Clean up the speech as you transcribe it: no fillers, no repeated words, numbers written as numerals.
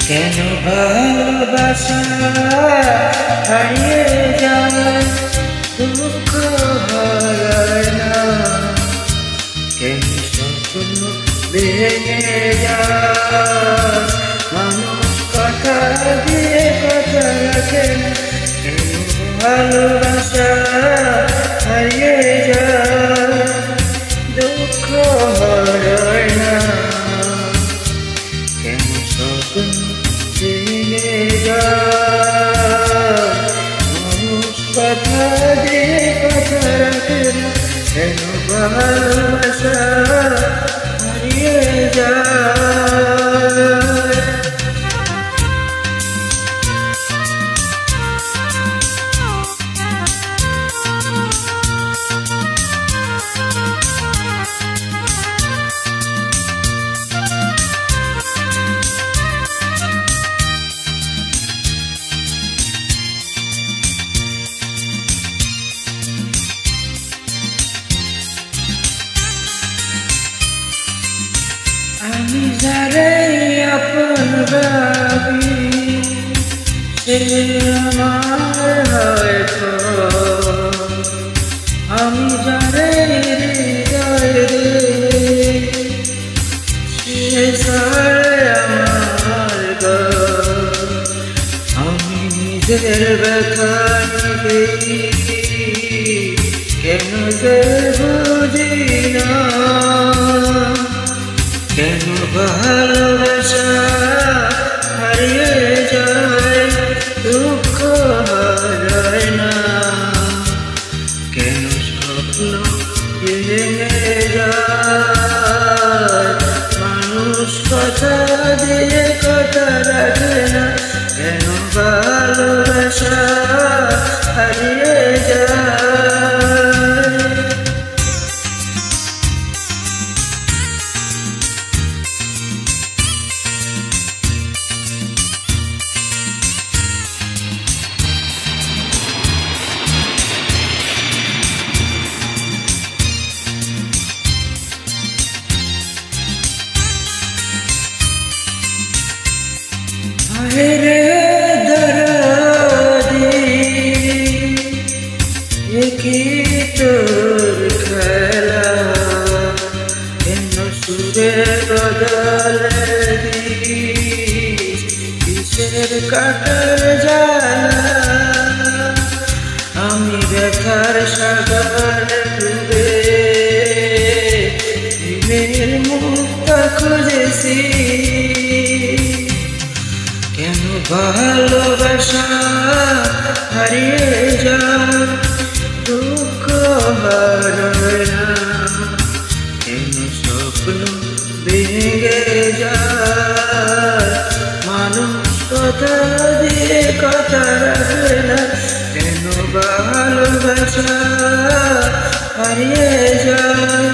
কেন ভালোবাসা হারিয়ে যায়, দুঃখ হারায় না, কেন স্বপ্ন ভেঙে যায়, মানুষ কথা দিয়ে কথা রাখে না, কেন ভালোবাসা হারিয়ে যায়, দুঃখ হারায় না, কেন স্বপ্ন ভেঙে যায়, মানুষ কথা দিয়ে কথা রাখে না, কেন ভালোবাসা হারিয়ে যায়। আমি যারে আপন ভাবি সে আমার হয়তো, আমি যারে হৃদয় রে সে ছাড়ে আমার গো, আমি নিজের ব্যথা দেখি কেন যে বুঝি না, কেন ভালোবাসা হারিয়ে যায়, দুঃখ হারায় না, কেন স্বপ্ন ভেঙে যায়, মানুষ কথা দিয়ে কথা রাখে না, কেন ভালোবাসা হারিয়ে যায়। রে দরদি কি তোর খেলা, কেন সুরে বদলে দিস কিসের কাটার জ্বালা, আমি ব্যথার সাগরে ডুবে প্রেমের মুক্ত খুঁজেছি, কেন ভালোবাসা হারিয়ে যায়, দুঃখ হারায় না, কেন স্বপ্ন ভেঙে যায়, মানুষ কথা দিয়ে কথা রাখে না, কেন ভালোবাসা হারিয়ে যায়।